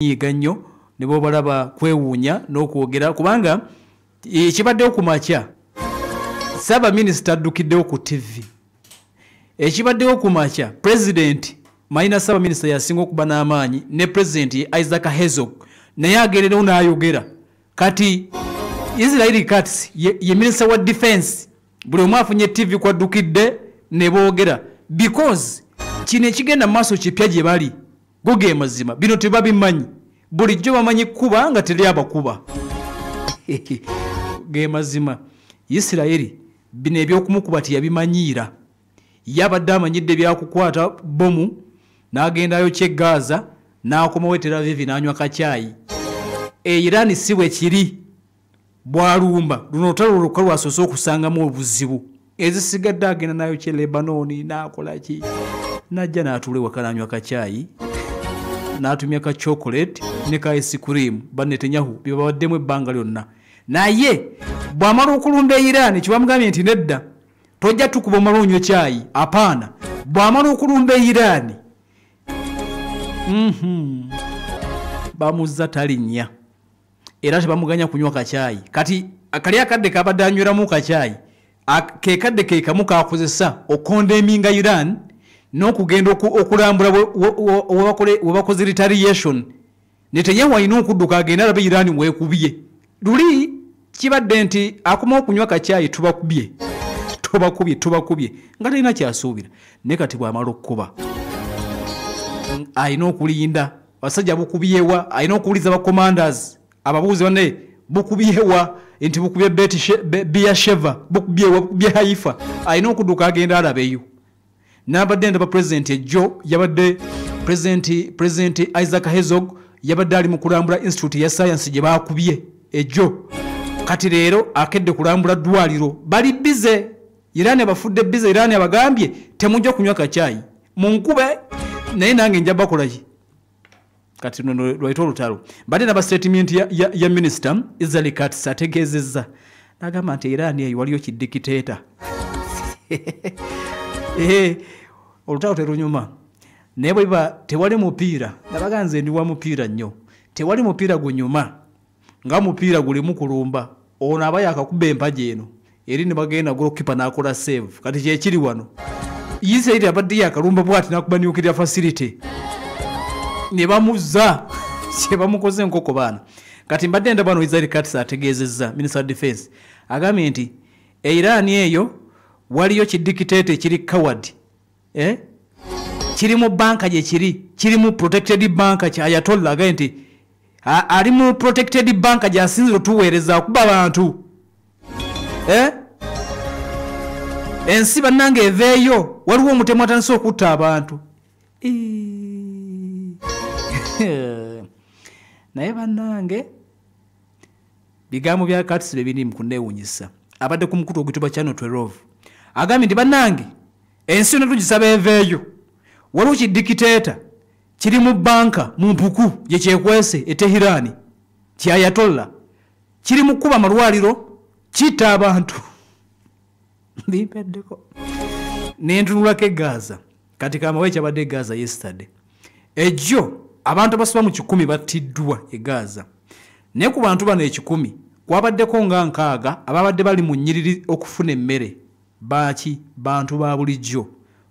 nyiga nnyo ne bo balaba kwewuunya n'okwogera kubanga ekibaddewo ku makya Saba Minisita addukiddewo ku TV. Ekibaddewo ku makya President Maina Saba Minisita yasinga okuba n'amaanyi ne President Isaac Herzog naye agererewo n'ayogera. Kati Israel Katz ye Minister wa Defense buli omu afunye TV kwaddukidde ne boogera because kino ekigenda maaso kipya gye bali goge mazima bino tebabimanyi bulijjo bamanyi kuba nga teri abakuba ge mazima Israel bino ebyokumukuba yabimanyiira yabadde amanyidde byakukwata bomu n'agendayo kye Gaza n'akomawo Tel Aviv n'anywa kacaayi Iran si bwe kiri bwalumba luno olutalo lwokka lwasoose okusangamu obuzibu ezisigadde agenda nayo kye Lebanoni n'akola ki najja n'atuula ewaka n'anywa kacaayi n'atumya ka chocolate ne ka ice cream Netanyahu bibawaddemu ebbanga lyonna naye bw'amala okulumba Iran kibamugambye nti nedda tojja tukuba omala onywa caayi apaana bw'amala okulumba Iran bamuzza talinnya era tebamuganya kunywa kacaayi kati akali akadde kabadde anyweramu kacaayi kekadde kekamu kakozesa okondeminga Iran n'okugenda okulambula webakoze retaliation Netanyahu alina okudduka agenda alabe Iran weekubye luli kibadde nti akomawo okunywa kacaayi tubakubye nga talina kyasuubira naye kati bw'amala okukuba alina okulinda abasajja bukubyewa alina okuwuliza ba commanders ababuuzi bane bukubyewa nti bukubye Beersheva bukubye Haifa alina okudduka agenda alabeyo n'abadde ndaba President ejjo yabadde President Isaac Herzog yabadde ali mu kulambula Institute ya Science gye baakubye ejjo kati leero akedde kulambula ddwaliro bali bize Iran abafudde bize Iran abagambye temujja kunywa kacaayi munkube naye nange njja bakola ki kati no lwaito olutalo badde naba statement ya Minister Israel Katz ategeezezza n'agamba nti Iran eyo waliyo kidikiteeta olutalo terunyuma naye bweba tewali mupiira nabaganze ndi wa mupiira nnyo tewali mupiira gunyuma nga mupiira gulimu kulumba ono aba yakakuba empaji eno eri ne bagenda goalkeeper n'akola save kati kyekiri wano Israel abadde yakalumba bwati n'akuba nuclear facility ne bamuzza kye bamukoze enkoko baana kati mbadde ndaba bano Israel Katz ategeezezza Minister of Defense agambye nti Iran eyo waliyo kidikiteete kiri coward kiri mu banka gye kiri mu protected bank kya Ayatollah agambye nti ali mu protected bank gyasinziro tuweereza okuba abantu ensi bannange eveeyo waliwo omutemu atandise okutta abantu naye bannange bigambo bya Katz bebiri mukunneewuunyisa abadde ku mukutu oguyitibwa Channel 12 agambye nti bannange ensi yonna tugisaba eveeyo waliwo kidikiteeta kiri mu banka mu mpuku gye kyekwese e Tehran kya Ayatollah kiri mu kuba amalwaliro kitta abantu bimpeddeko nentunulako e Gaza kati kamawe kyabadde e Gaza yesterday ejjo abantu abasoba mu 100 battiddwa e Gaza naye ku bantu bano 100 kwabaddeko nga 6 ababadde bali mu nnyiriri okufuna emmere baaki bantu ba bulijjo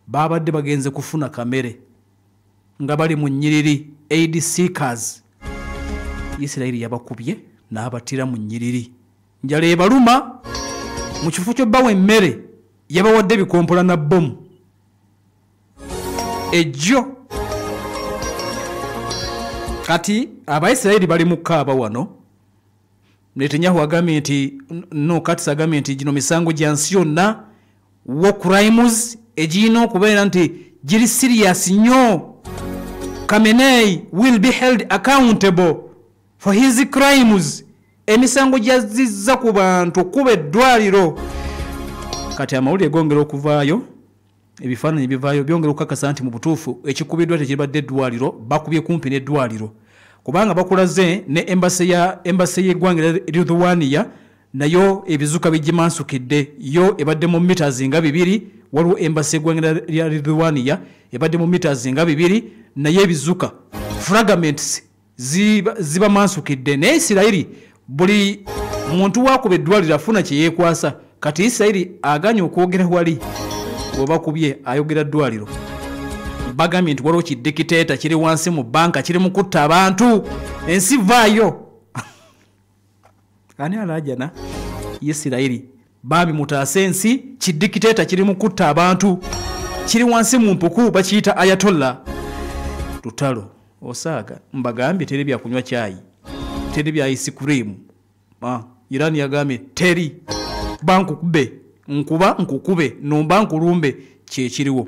babadde bagenze kufuna kamere nga bali mu nnyiriri aid seekers Israel yabakubye n'abattira mu nnyiriri njala ebaluma mu kifo ky'obbawa emmere yabawadde bikompola na bomu ejjo kati Abaisirairi bali mu kaaba wano Netanyahu agambye nti Katz agambye nti gino misango gya nsi yonna war crimes egirina okubeera nti giri serious nnyo Khamenei will be held accountable for his crimes emisango gyazizza ku bantu kuba eddwaliro kati amawulire gongera okuvaayo ebifaananyi bivaayo byongera okukakasa nti mu butuufu ekikubiddwa tekibadde eddwaliro bakubye kumpi n'eddwaliro kubanga bakulaze ne embassy y'eggwanga Lithuania nayo ebizuka bigimansukidde yo ebadde mu meters nga 2 waliwo embassy y'eggwanga lya Lithuania ebadde mu meters nga 2 naye ebizuka fragments ziba mansukidde naye Isirairi buli muntu wakuba eddwaliro afuna kye yeekwasa kati Isirairi aganye okwogera wali oba kubye ayogera ddwaliro bagambye nti waliwo kidikiteeta kiri wansi mu banka kiri mu kutta abantu ensi vaayo ani alajana Isirairi bambi mutaase ensi kidikiteeta kiri mu kutta abantu kiri wansi mu mpuku bakiyita Ayatollah tutalo osaaga mbagambye teri bya kunywa chai teri bya ice cream Irani yagambye teri banku kube nkuba nkukube nomba nkulumbe kyekiriwo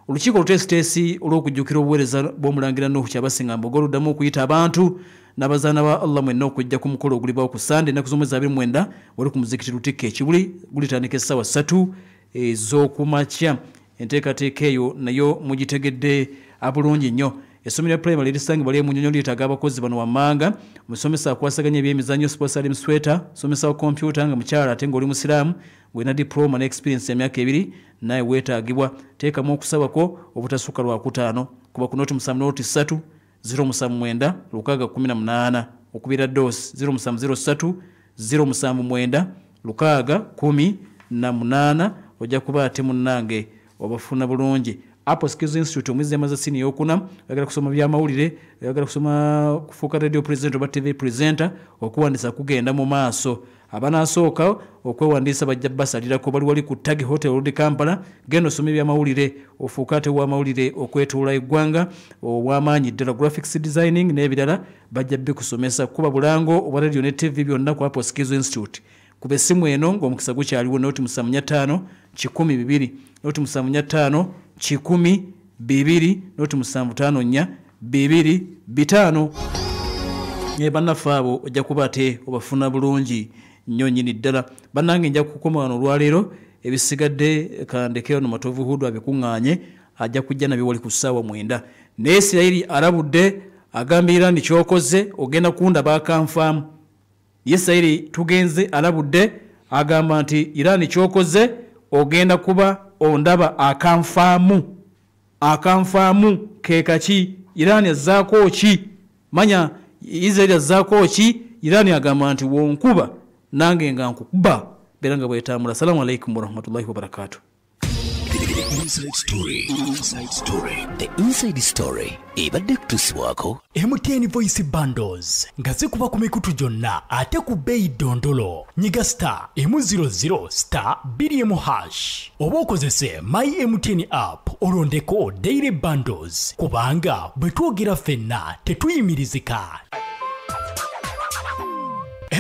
olukiiko lutesitesi olw'okujjukira obuweereza bw'omulangira Nuhu Kyabasinga Mbogo luddamu okuyita abantu n'abazaana ba Allah mwenna okujja ku mukolo ogulibwawo ku Sande ennaku z'omwezi 29 wali ku muzikiti Lutikko Ekibuli gulitandika essaawa 3 ez'okumakya enteekateeka eyo nayo mugitegedde abulungi nnyo essomero primary lirisangibwa lye Munyonyo lyetaaga abakozi bano wammanga omusomesa akwasaganya ebyemizannyo sports ali musweta somesa wa computer nga mukyala ate ng'oli musiraamu gwena diploma ne experience ya myaka 2 naye weetaagibwa teekamu okusabako obutasukka lwa 5 kuba ku noti 3 079 618 okubira dos 0703 079 618 ojja kuba ate munnange obafuna bulungi Apple Skills Institute omwezi amaze sini yokuna yagala kusoma bya mawulire yagala kusoma kufuuka radio presenter oba TV presenter okuwandisa kugenda mu maaso abanasooka okwewandiisa bajja basalirako bali wali ku Tag Hotel Road Kampala genda osome bya mawulire ofuuka ate wa mawulire okwetuula eggwanga ow'amaanyi ddala graphics designing n'ebirala bajja bikusomesa kuba bulango obwa radio ne TV byonna ku Apple Skills Institute kuba essimu eno ng'omukisa gukyaliwo noti 755 102 noti 755 102 noti 754 225 bannaffe ojja kuba ate obafuna bulungi nnyo nnyini ddala bannange nja kukoma wano olwaleero ebisigadde kandekeo no Matovu Hudu abikuŋŋaanye ajja kujja nabyo wali ku ssaawa 9 naye Isirairi alabudde agambye Iran kyokoze ogenda kundaba akanfaamu Isirairi tugenze alabudde agamba nti Iran kyokoze ogenda kuba ondaba akanfaamu kekaki Iran yazzaako ki manya Israel yazzaako ki Iran agamba nti wonkuba nange nga nkukuba beranga bwetambula. Assalamu alaikum warahmatullahi wabarakatuh. Inside Story. The Inside Story. Ebadde kutusibwako MTN Voice Bundles nga zikuba ku mikutu gyonna ate ku bbeeyi ddondolo nyiga star M00 star 2 oba okozese My MTN app olondeko daily bundles kubanga bwe twogera ffenna tetuyimirizika.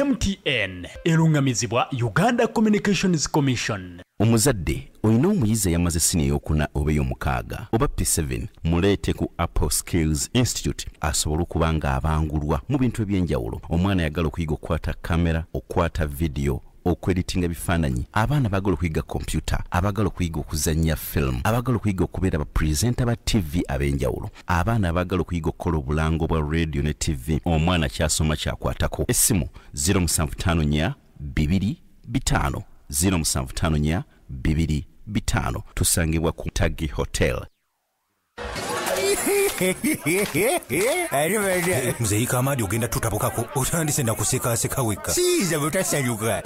MTN erungamizibwa Uganda Communications Commission. Omuzadde olina omuyizi yamaze sini ey'okuna oba ey'omukaaga oba P7 muleete ku Apple Skills Institute asobola okuba nga abangulwa mu bintu eby'enjawulo. Omwana yagala okuyiga okukwata kamera okukwata video okweditinga bifaananyi abaana bagala okuyiga computer abagala okuyiga okuzannya film abagala okuyiga okubeera ba presenter ba TV ab'enjawulo abaana abagala okuyiga okukola obulango bwa radio ne TV omwana kyasoma kyakwatako essimu 0754 225 0754 225 tusangibwa ku Tag Hotel. Mzee Kamadi ogenda tutabukako otandise na kuseka weka. Siza butasanyuka.